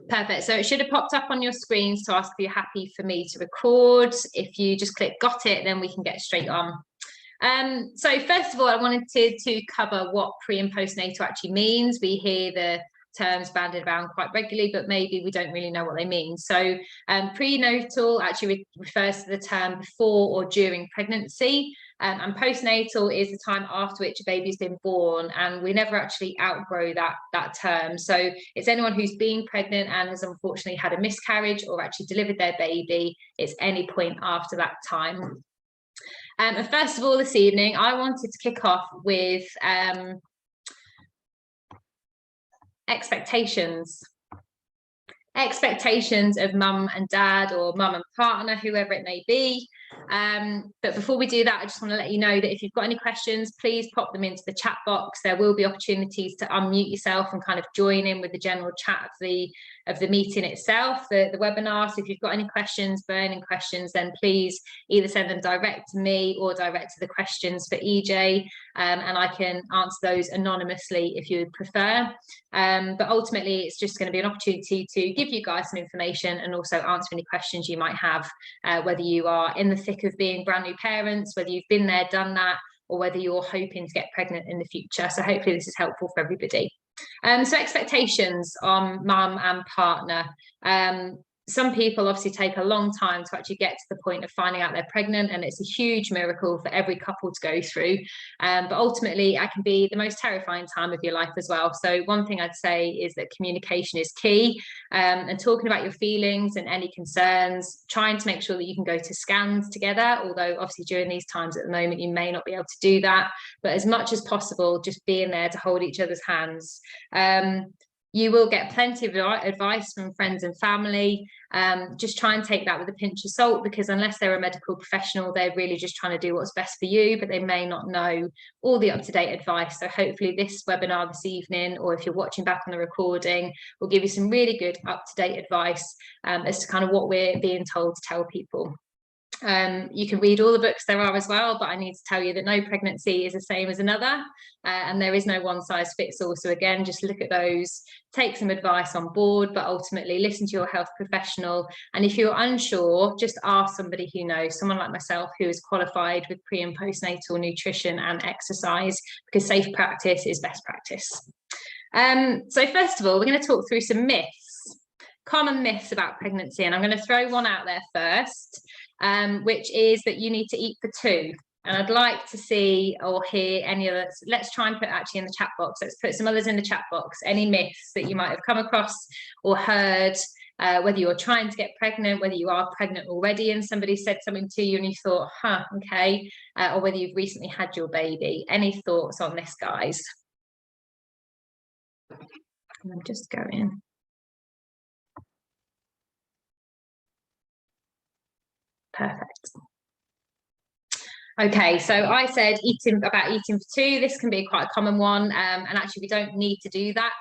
Perfect. So it should have popped up on your screens to ask if you're happy for me to record. If you just click got it, then we can get straight on. So first of all, I wanted to cover what pre and postnatal actually means. We hear the terms banded around quite regularly, but maybe we don't really know what they mean. So prenatal actually refers to the term before or during pregnancy. And postnatal is the time after which a baby's been born, and we never actually outgrow that term. So it's anyone who's been pregnant and has unfortunately had a miscarriage or actually delivered their baby. It's any point after that time. And first of all, this evening, I wanted to kick off with expectations of mum and dad, or mum and partner, whoever it may be. But before we do that, I just want to let you know that if you've got any questions, please pop them into the chat box. There will be opportunities to unmute yourself and kind of join in with the general chat of the meeting itself, the webinar. So if you've got any questions, burning questions, then please either send them direct to me or direct to the questions for EJ, and I can answer those anonymously if you would prefer. But ultimately, it's just going to be an opportunity to give you guys some information and also answer any questions you might have, whether you are in the thick of being brand new parents, whether you've been there, done that, or whether you're hoping to get pregnant in the future. So hopefully this is helpful for everybody. So expectations on mum and partner. Some people obviously take a long time to actually get to the point of finding out they're pregnant, and it's a huge miracle for every couple to go through. But ultimately, it can be the most terrifying time of your life as well. So one thing I'd say is that communication is key, and talking about your feelings and any concerns, trying to make sure that you can go to scans together, although obviously during these times at the moment, you may not be able to do that. But as much as possible, just being there to hold each other's hands. You will get plenty of advice from friends and family. Just try and take that with a pinch of salt, because unless they're a medical professional, they're really just trying to do what's best for you, but they may not know all the up-to-date advice. So hopefully this webinar this evening, or if you're watching back on the recording, will give you some really good up-to-date advice as to kind of what we're being told to tell people. You can read all the books there are as well, but I need to tell you that no pregnancy is the same as another, and there is no one size fits all. So again, just look at those, take some advice on board, but ultimately listen to your health professional. And if you're unsure, just ask somebody who knows, someone like myself who is qualified with pre and postnatal nutrition and exercise, because safe practice is best practice. So first of all, we're going to talk through some myths, common myths about pregnancy, and I'm going to throw one out there first. Which is that you need to eat for two. And I'd like to see or hear any others. Let's try and put actually in the chat box. Let's put some others in the chat box. Any myths that you might have come across or heard, whether you're trying to get pregnant, whether you are pregnant already and somebody said something to you and you thought, okay, or whether you've recently had your baby. Any thoughts on this, guys? I'm just going. Perfect. Okay, so I said eating for two. This can be quite a common one, and actually we don't need to do that.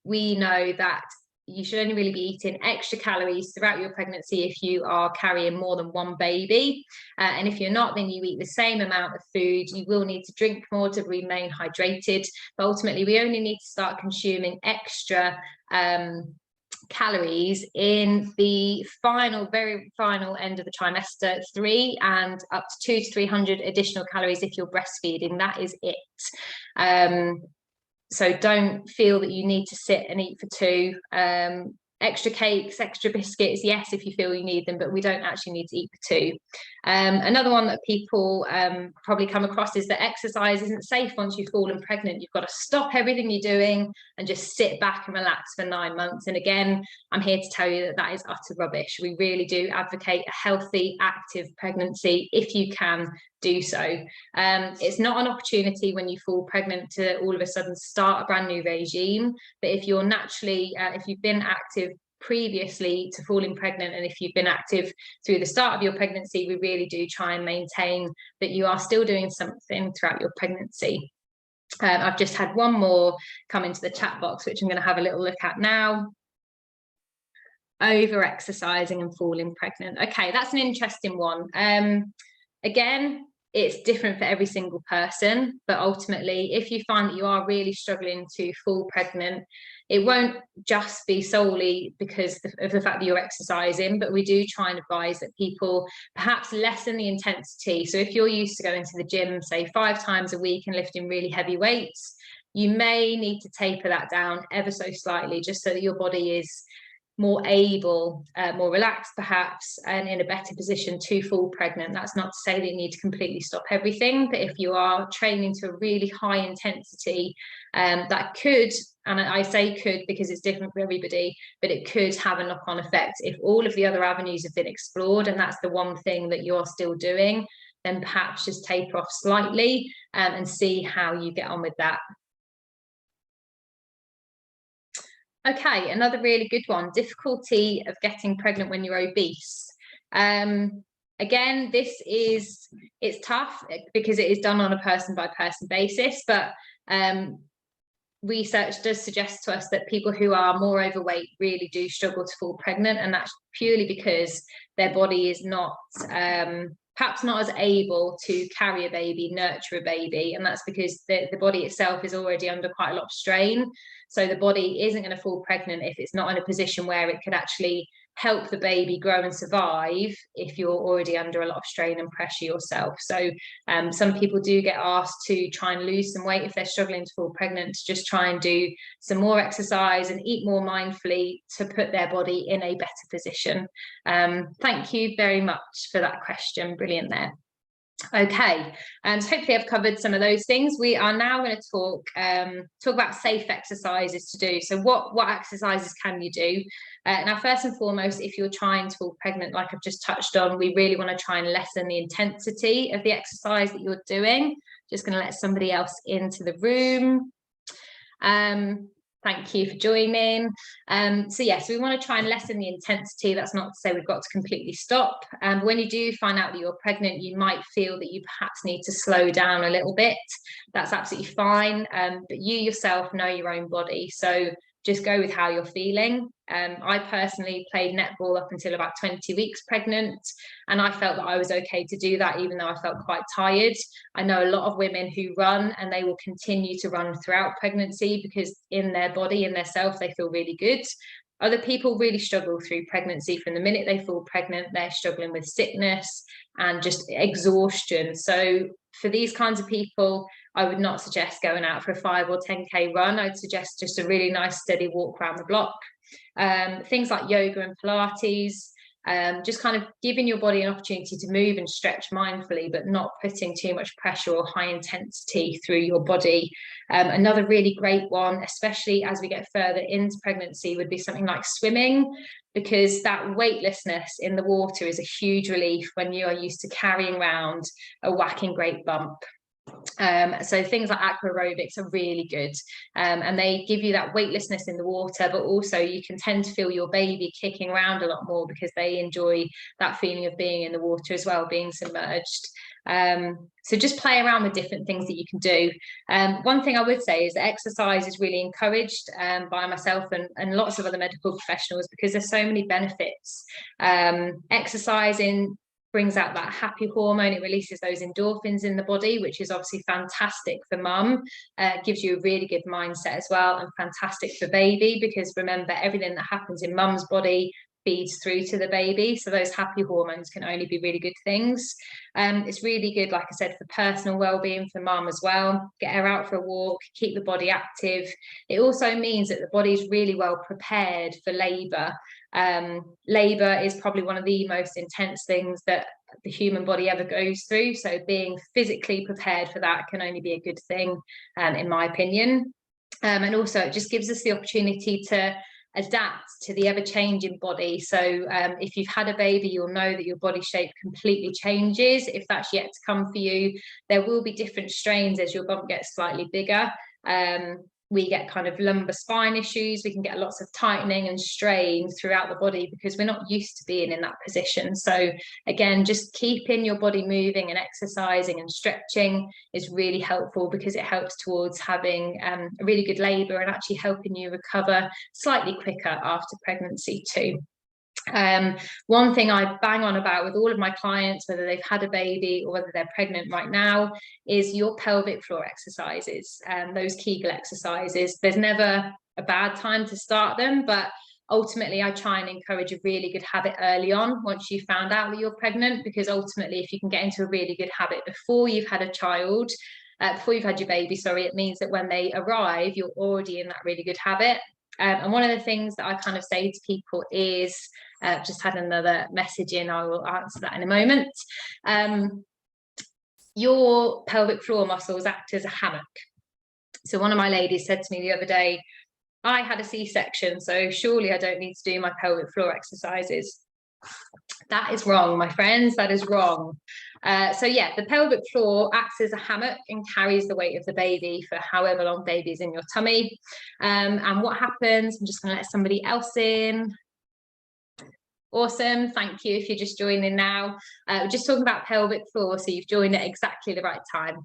We know that you should only really be eating extra calories throughout your pregnancy if you are carrying more than one baby, and if you're not, then you eat the same amount of food. You will need to drink more to remain hydrated, but ultimately we only need to start consuming extra calories in the very final end of the trimester 3, and up to 200 to 300 additional calories if you're breastfeeding. That is it. So don't feel that you need to sit and eat for two. Extra cakes, extra biscuits, yes, if you feel you need them, but we don't actually need to eat for two. Another one that people probably come across is that exercise isn't safe once you've fallen pregnant. You've got to stop everything you're doing and just sit back and relax for 9 months. And again, I'm here to tell you that that is utter rubbish. We really do advocate a healthy, active pregnancy if you can do so. It's not an opportunity when you fall pregnant to all of a sudden start a brand new regime, but if you're naturally, if you've been active previously to falling pregnant, and if you've been active through the start of your pregnancy, we really do try and maintain that you are still doing something throughout your pregnancy. I've just had one more come into the chat box, which I'm going to have a little look at now. Over exercising and falling pregnant. Okay, that's an interesting one. Again, it's different for every single person, but ultimately, if you find that you are really struggling to fall pregnant, it won't just be solely because of the fact that you're exercising, but we do try and advise that people perhaps lessen the intensity. So if you're used to going to the gym, say 5 times a week and lifting really heavy weights, you may need to taper that down ever so slightly, just so that your body is more able, more relaxed perhaps, and in a better position to fall pregnant. That's not to say that you need to completely stop everything, but if you are training to a really high intensity, that could, and I say could because it's different for everybody, but it could have a knock-on effect. If all of the other avenues have been explored and that's the one thing that you're still doing, then perhaps just taper off slightly, and see how you get on with that. Okay, another really good one, difficulty of getting pregnant when you're obese. Again, it's tough because it is done on a person by person basis, but research does suggest to us that people who are more overweight really do struggle to fall pregnant, and that's purely because their body is not perhaps not as able to carry a baby, nurture a baby, and that's because the body itself is already under quite a lot of strain. So the body isn't going to fall pregnant if it's not in a position where it could actually help the baby grow and survive if you're already under a lot of strain and pressure yourself. So some people do get asked to try and lose some weight if they're struggling to fall pregnant, to just try and do some more exercise and eat more mindfully to put their body in a better position. Thank you very much for that question. Brilliant there. Okay, and hopefully I've covered some of those things. We are now going to talk about safe exercises to do. So what exercises can you do? Now, first and foremost, if you're trying to fall pregnant, like I've just touched on, we really want to try and lessen the intensity of the exercise that you're doing. Just going to let somebody else into the room. Thank you for joining. So yes, we want to try and lessen the intensity. That's not to say we've got to completely stop. When you do find out that you're pregnant, you might feel that you perhaps need to slow down a little bit. That's absolutely fine. But you yourself know your own body. So just go with how you're feeling. I personally played netball up until about 20 weeks pregnant, and I felt that I was okay to do that, even though I felt quite tired. I know a lot of women who run, and they will continue to run throughout pregnancy because in their body, in their self, they feel really good. Other people really struggle through pregnancy. From the minute they fall pregnant, they're struggling with sickness and just exhaustion. So for these kinds of people, I would not suggest going out for a 5 or 10K run. I'd suggest just a really nice steady walk around the block. Things like yoga and Pilates, just kind of giving your body an opportunity to move and stretch mindfully, but not putting too much pressure or high intensity through your body. Another really great one, especially as we get further into pregnancy, would be something like swimming, because that weightlessness in the water is a huge relief when you are used to carrying around a whacking great bump. So things like aqua aerobics are really good, and they give you that weightlessness in the water, but also you can tend to feel your baby kicking around a lot more because they enjoy that feeling of being in the water as well, being submerged. So just play around with different things that you can do. One thing I would say is that exercise is really encouraged by myself and lots of other medical professionals, because there's so many benefits. Exercising brings out that happy hormone. It releases those endorphins in the body, which is obviously fantastic for mum. Gives you a really good mindset as well, and fantastic for baby, because remember, everything that happens in mum's body feeds through to the baby. So those happy hormones can only be really good things. It's really good, like I said, for personal well-being for mum as well. Get her out for a walk, keep the body active. It also means that the body's really well prepared for labour. Labour is probably one of the most intense things that the human body ever goes through. So being physically prepared for that can only be a good thing, in my opinion. And also it just gives us the opportunity to adapt to the ever-changing body. So if you've had a baby, you'll know that your body shape completely changes. If that's yet to come for you, there will be different strains as your bump gets slightly bigger. We get kind of lumbar spine issues. We can get lots of tightening and strain throughout the body because we're not used to being in that position. So again, just keeping your body moving and exercising and stretching is really helpful, because it helps towards having a really good labour and actually helping you recover slightly quicker after pregnancy too. One thing I bang on about with all of my clients, whether they've had a baby or whether they're pregnant right now, is your pelvic floor exercises, those Kegel exercises. There's never a bad time to start them, but ultimately I try and encourage a really good habit early on once you've found out that you're pregnant, because ultimately if you can get into a really good habit before you've had a child, before you've had your baby, sorry, it means that when they arrive, you're already in that really good habit. And one of the things that I kind of say to people is, just had another message in, I will answer that in a moment. Your pelvic floor muscles act as a hammock. So one of my ladies said to me the other day, I had a C-section, so surely I don't need to do my pelvic floor exercises. That is wrong, my friends, that is wrong. So yeah, the pelvic floor acts as a hammock and carries the weight of the baby for however long baby's in your tummy. And what happens, I'm just going to let somebody else in. Awesome, thank you if you're just joining now. We're just talking about pelvic floor, so you've joined at exactly the right time.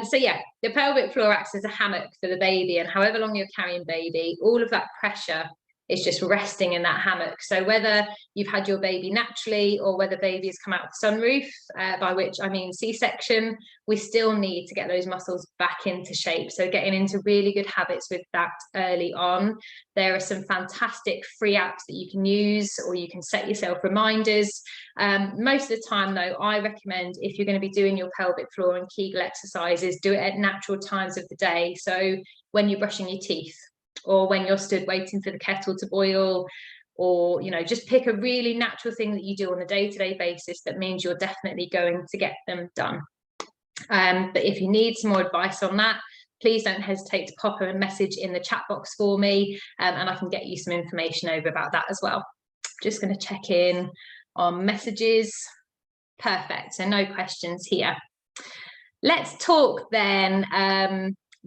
So yeah, the pelvic floor acts as a hammock for the baby, and however long you're carrying baby, all of that pressure is just resting in that hammock. So whether you've had your baby naturally or whether baby has come out of the sunroof, by which I mean C-section, we still need to get those muscles back into shape. So getting into really good habits with that early on. There are some fantastic free apps that you can use, or you can set yourself reminders. Most of the time though, I recommend, if you're going to be doing your pelvic floor and Kegel exercises, do it at natural times of the day. So when you're brushing your teeth, or when you're stood waiting for the kettle to boil, or, you know, just pick a really natural thing that you do on a day-to-day basis that means you're definitely going to get them done. But if you need some more advice on that, please don't hesitate to pop a message in the chat box for me, and I can get you some information over about that as well. Just going to check in on messages. Perfect, so no questions here. Let's talk then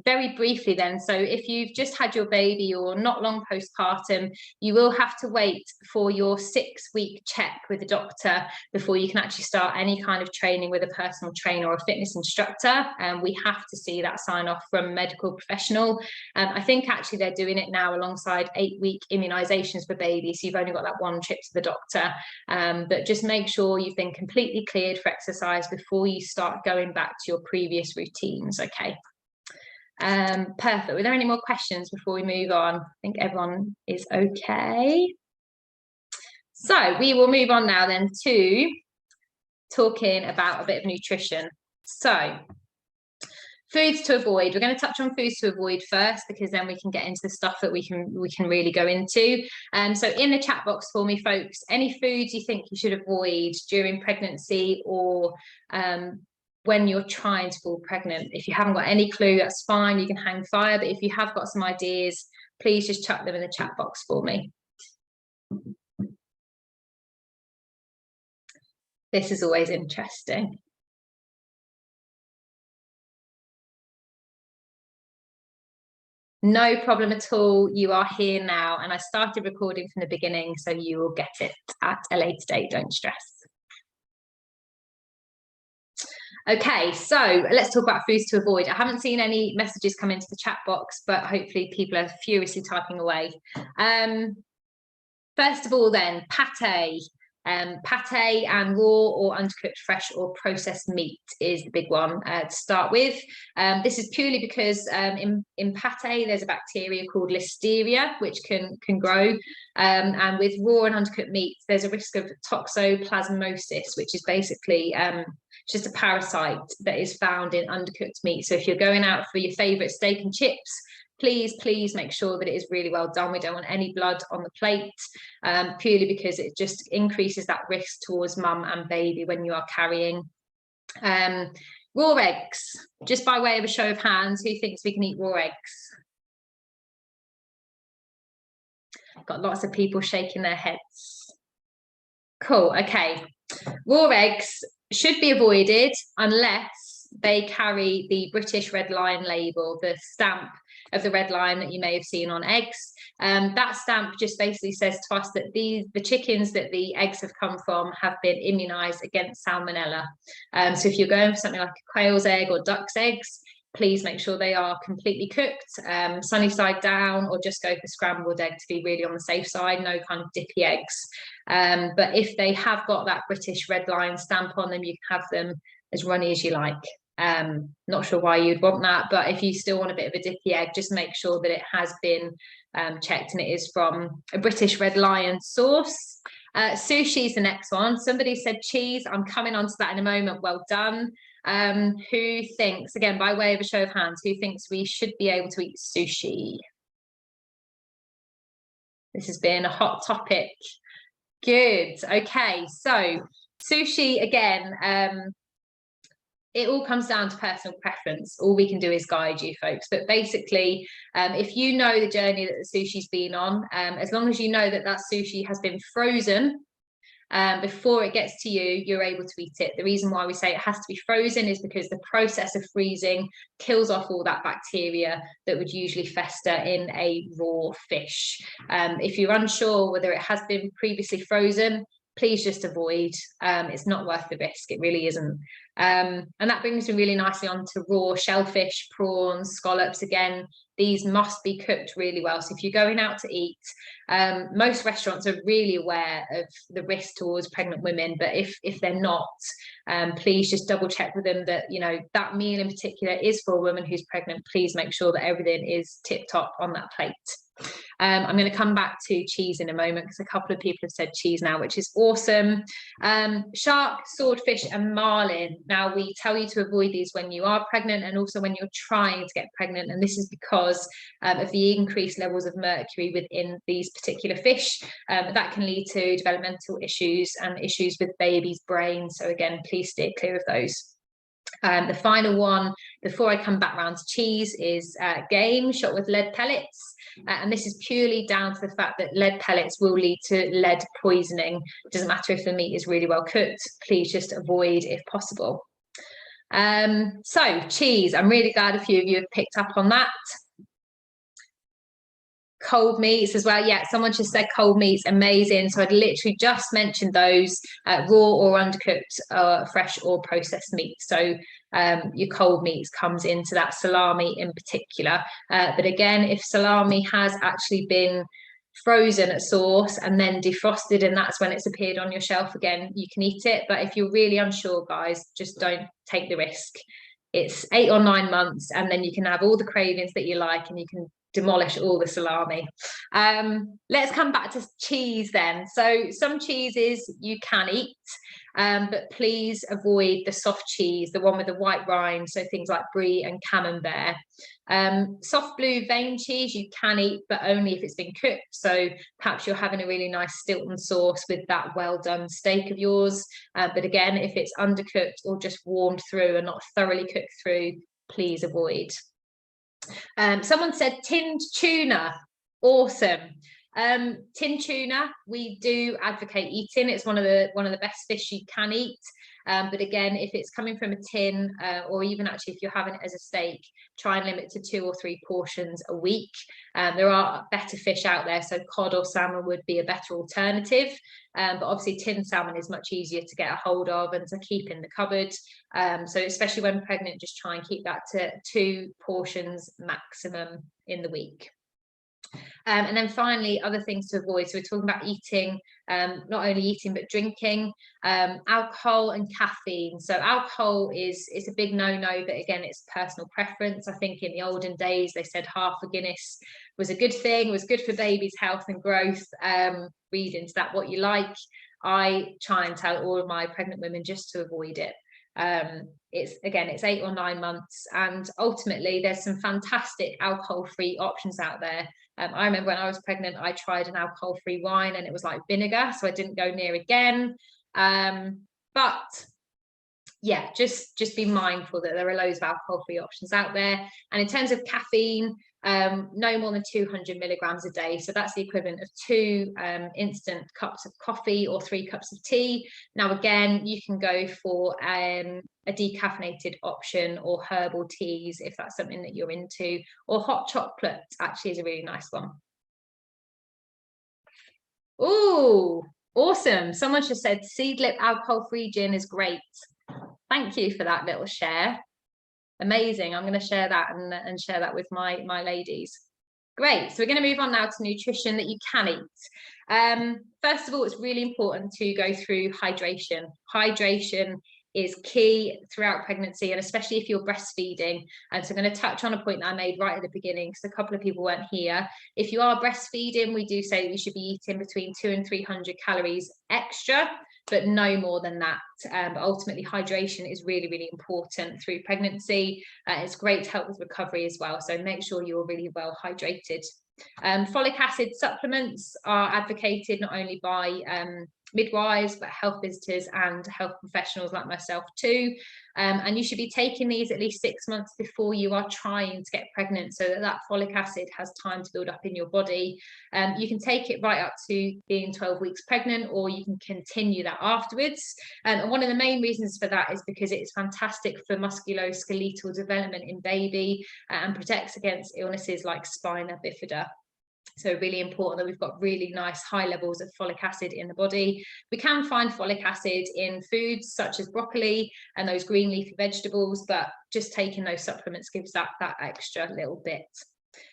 very briefly then. So if you've just had your baby or not long postpartum, you will have to wait for your 6-week check with the doctor before you can actually start any kind of training with a personal trainer or a fitness instructor. And we have to see that sign off from a medical professional. I think actually they're doing it now alongside 8-week immunizations for babies. So you've only got that one trip to the doctor, but just make sure you've been completely cleared for exercise before you start going back to your previous routines. Okay. Perfect. Were there any more questions before we move on? I think everyone is okay. So we will move on now then to talking about a bit of nutrition. So foods to avoid. We're going to touch on foods to avoid first, because then we can get into the stuff that we can really go into. So in the chat box for me, folks, any foods you think you should avoid during pregnancy or when you're trying to fall pregnant. If you haven't got any clue, that's fine, you can hang fire, but if you have got some ideas, please just chuck them in the chat box for me. This is always interesting. No problem at all, you are here now, and I started recording from the beginning, so you will get it at a later date, don't stress. Okay, so let's talk about foods to avoid. I haven't seen any messages come into the chat box, but hopefully people are furiously typing away. First of all then, pate. Pate and raw or undercooked, fresh or processed meat is the big one to start with. This is purely because in pate there's a bacteria called listeria which can grow, and with raw and undercooked meats there's a risk of toxoplasmosis, which is basically just a parasite that is found in undercooked meat. So if you're going out for your favorite steak and chips, please make sure that it is really well done. We don't want any blood on the plate, purely because it just increases that risk towards mum and baby when you are carrying. Raw eggs, just by way of a show of hands, who thinks we can eat raw eggs? Got lots of people shaking their heads. Cool, okay. Raw eggs should be avoided unless they carry the British Red Lion label, the stamp of the red line that you may have seen on eggs. That stamp just basically says to us that the chickens that the eggs have come from have been immunized against salmonella. So if you're going for something like a quail's egg or duck's eggs, please make sure they are completely cooked, sunny side down, or just go for scrambled egg to be really on the safe side, no kind of dippy eggs. But if they have got that British red line stamp on them, you can have them as runny as you like. Not sure why you'd want that, but if you still want a bit of a dippy egg, just make sure that it has been checked and it is from a British red lion source. Sushi is the next one. Somebody said cheese. I'm coming on to that in a moment. Well done. Who thinks, again, by way of a show of hands, who thinks we should be able to eat sushi? This has been a hot topic. Good. Okay, so sushi, again, it all comes down to personal preference. All we can do is guide you, folks. But basically, if you know the journey that the sushi's been on, as long as you know that that sushi has been frozen before it gets to you, you're able to eat it. The reason why we say it has to be frozen is because the process of freezing kills off all that bacteria that would usually fester in a raw fish. If you're unsure whether it has been previously frozen, please just avoid. It's not worth the risk. It really isn't. And that brings me really nicely on to raw shellfish, prawns, scallops. Again, these must be cooked really well. So if you're going out to eat, most restaurants are really aware of the risk towards pregnant women, but if they're not, please just double check with them that, you know, that meal in particular is for a woman who's pregnant. Please make sure that everything is tip top on that plate. I'm going to come back to cheese in a moment because a couple of people have said cheese now, which is awesome. Shark, swordfish and marlin. Now, we tell you to avoid these when you are pregnant and also when you're trying to get pregnant, and this is because of the increased levels of mercury within these particular fish. That can lead to developmental issues and issues with baby's brain. So again, please steer clear of those. The final one before I come back round to cheese is game shot with lead pellets. And this is purely down to the fact that lead pellets will lead to lead poisoning. It doesn't matter if the meat is really well cooked, please just avoid if possible. So cheese, I'm really glad a few of you have picked up on that. Cold meats as well. Yeah, someone just said cold meats, amazing. So I'd literally just mentioned those, raw or undercooked, fresh or processed meat. So your cold meats comes into that, salami in particular. But again, if salami has actually been frozen at source and then defrosted and that's when it's appeared on your shelf again, you can eat it. But if you're really unsure, guys, just don't take the risk. It's 8 or 9 months and then you can have all the cravings that you like and you can demolish all the salami. Let's come back to cheese then. So some cheeses you can eat, but please avoid the soft cheese, the one with the white rind, so things like brie and camembert. Soft blue vein cheese you can eat, but only if it's been cooked. So perhaps you're having a really nice Stilton sauce with that well done steak of yours. But again, if it's undercooked or just warmed through and not thoroughly cooked through, please avoid. Someone said tinned tuna. Awesome. Tinned tuna, we do advocate eating. It's one of the best fish you can eat. But again, if it's coming from a tin, or even actually if you're having it as a steak, try and limit to 2 or 3 portions a week. There are better fish out there, so cod or salmon would be a better alternative. But obviously tinned salmon is much easier to get a hold of and to keep in the cupboard. So especially when pregnant, just try and keep that to 2 portions maximum in the week. And then finally, other things to avoid. So we're talking about eating, not only eating, but drinking, alcohol and caffeine. So alcohol is a big no-no, but again, it's personal preference. I think in the olden days, they said half a Guinness was a good thing, was good for baby's health and growth. Read into that what you like. I try and tell all of my pregnant women just to avoid it. It's 8 or 9 months, and ultimately there's some fantastic alcohol-free options out there. I remember when I was pregnant, I tried an alcohol-free wine and it was like vinegar, so I didn't go near again. But yeah, just be mindful that there are loads of alcohol-free options out there. And in terms of caffeine, no more than 200 milligrams a day. So that's the equivalent of 2 instant cups of coffee or 3 cups of tea. Now, again, you can go for a decaffeinated option or herbal teas if that's something that you're into, or hot chocolate actually is a really nice one. Oh, awesome. Someone just said Seedlip alcohol-free gin is great. Thank you for that little share. Amazing. I'm going to share that and share that with my ladies. Great. So we're going to move on now to nutrition that you can eat. First of all, it's really important to go through hydration. Hydration is key throughout pregnancy, and especially if you're breastfeeding. And so I'm going to touch on a point that I made right at the beginning, because a couple of people weren't here. If you are breastfeeding, we do say that you should be eating between 200 and 300 calories extra, but no more than that. But ultimately, hydration is really, really important through pregnancy. It's great to help with recovery as well. So make sure you're really well hydrated. Folic acid supplements are advocated not only by midwives, but health visitors and health professionals like myself too. And you should be taking these at least 6 months before you are trying to get pregnant, so that folic acid has time to build up in your body. You can take it right up to being 12 weeks pregnant, or you can continue that afterwards. And one of the main reasons for that is because it's fantastic for musculoskeletal development in baby, and protects against illnesses like spina bifida. So really important that we've got really nice high levels of folic acid in the body. We can find folic acid in foods such as broccoli and those green leafy vegetables, but just taking those supplements gives that extra little bit.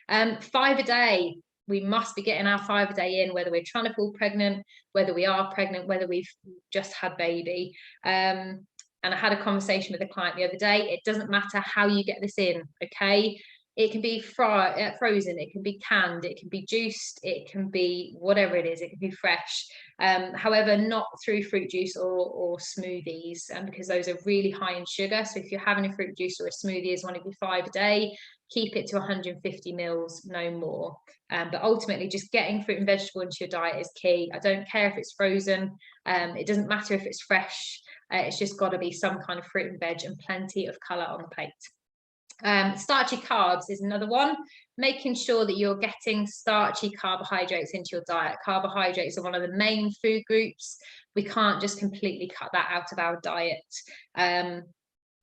5 a day. We must be getting our 5 a day in, whether we're trying to fall pregnant, whether we are pregnant, whether we've just had baby. And I had a conversation with a client the other day. It doesn't matter how you get this in, okay? It can be frozen, it can be canned, it can be juiced, it can be whatever it is, it can be fresh. However, not through fruit juice or smoothies, because those are really high in sugar. So if you're having a fruit juice or a smoothie as one of your 5 a day, keep it to 150 mils, no more. But ultimately, just getting fruit and vegetable into your diet is key. I don't care if it's frozen, it doesn't matter if it's fresh, it's just got to be some kind of fruit and veg and plenty of colour on the plate. Starchy carbs is another one, making sure that you're getting starchy carbohydrates into your diet. Carbohydrates are one of the main food groups. We can't just completely cut that out of our diet.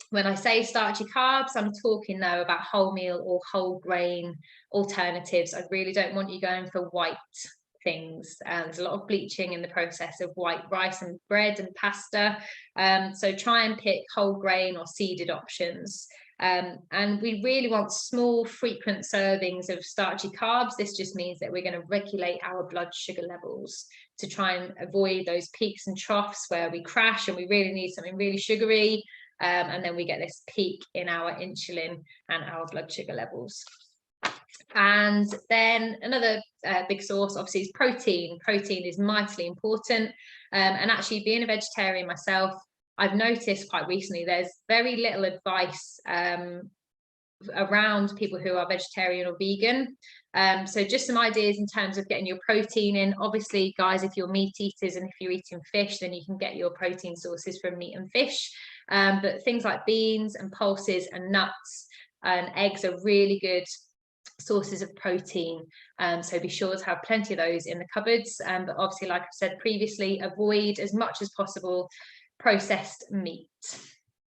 When I say starchy carbs, I'm talking now about wholemeal or whole grain alternatives. I really don't want you going for white things. There's a lot of bleaching in the process of white rice and bread and pasta. So try and pick whole grain or seeded options. And we really want small, frequent servings of starchy carbs. This just means that we're going to regulate our blood sugar levels to try and avoid those peaks and troughs where we crash and we really need something really sugary. And then we get this peak in our insulin and our blood sugar levels. And then another big source, obviously, is protein. Protein is mightily important. And actually, being a vegetarian myself, I've noticed quite recently there's very little advice around people who are vegetarian or vegan. So just some ideas in terms of getting your protein in. Obviously, guys, if you're meat eaters and if you're eating fish, then you can get your protein sources from meat and fish. But things like beans and pulses and nuts and eggs are really good sources of protein. So be sure to have plenty of those in the cupboards. But obviously, like I've said previously, avoid as much as possible processed meat.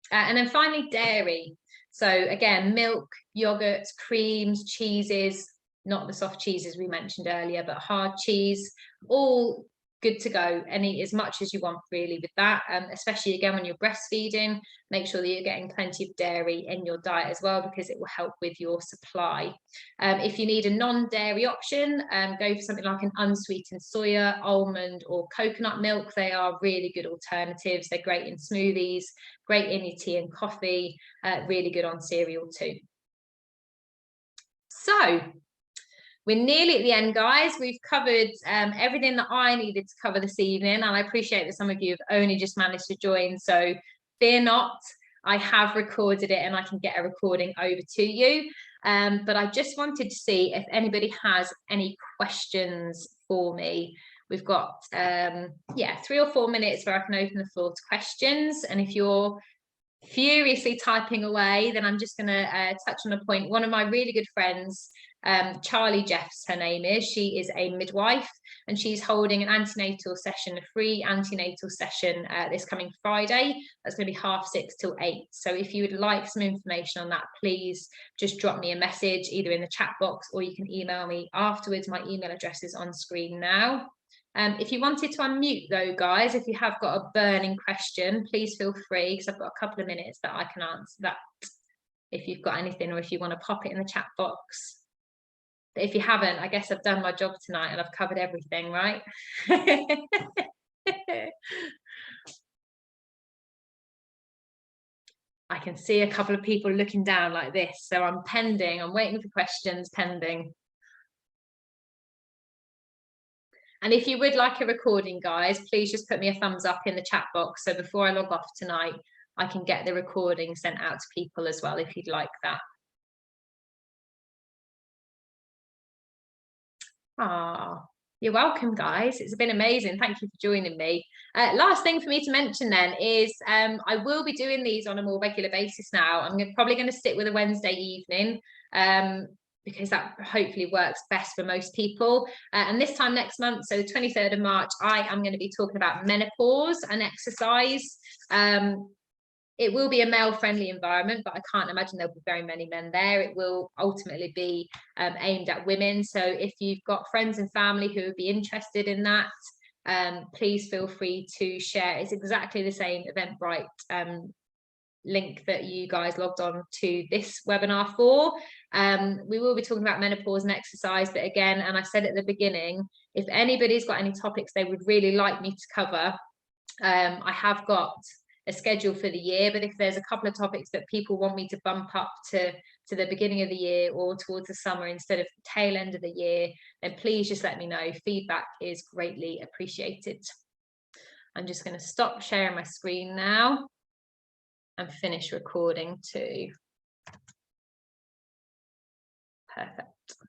And then finally, dairy. So again, milk, yogurts, creams, cheeses, not the soft cheeses we mentioned earlier, but hard cheese, all good to go. Any as much as you want really with that, especially again when you're breastfeeding, make sure that you're getting plenty of dairy in your diet as well, because it will help with your supply. If you need a non-dairy option, go for something like an unsweetened soya, almond or coconut milk. They are really good alternatives. They're great in smoothies, great in your tea and coffee, really good on cereal too. So we're nearly at the end, guys. We've covered everything that I needed to cover this evening, and I appreciate that some of you have only just managed to join, so fear not. I have recorded it and I can get a recording over to you, but I just wanted to see if anybody has any questions for me. We've got 3 or 4 minutes where I can open the floor to questions, and if you're furiously typing away, then I'm just going to touch on a point. One of my really good friends, Charlie Jeffs, her name is, she is a midwife, and she's holding an antenatal session, a free antenatal session this coming Friday. That's going to be 6:30 till 8. So if you would like some information on that, please just drop me a message either in the chat box or you can email me afterwards. My email address is on screen now. If you wanted to unmute though, guys, if you have got a burning question, please feel free, because I've got a couple of minutes that I can answer that. if you've got anything, or if you want to pop it in the chat box. But if you haven't, I guess I've done my job tonight and I've covered everything, right? I can see a couple of people looking down like this, so I'm pending. I'm waiting for questions, pending. And if you would like a recording, guys, please just put me a thumbs up in the chat box. So before I log off tonight, I can get the recording sent out to people as well, if you'd like that. Ah, you're welcome, guys. It's been amazing. Thank you for joining me. Last thing for me to mention then is I will be doing these on a more regular basis now. I'm probably going to stick with a Wednesday evening because that hopefully works best for most people. And this time next month, so the 23rd of March, I am going to be talking about menopause and exercise. It will be a male-friendly environment, but I can't imagine there'll be very many men there. It will ultimately be aimed at women. So if you've got friends and family who would be interested in that, please feel free to share. It's exactly the same Eventbrite link that you guys logged on to this webinar for. We will be talking about menopause and exercise, but again, and I said at the beginning, if anybody's got any topics they would really like me to cover, I have got a schedule for the year, but if there's a couple of topics that people want me to bump up to the beginning of the year or towards the summer instead of the tail end of the year, then please just let me know. Feedback is greatly appreciated. I'm just going to stop sharing my screen now and finish recording too. Perfect.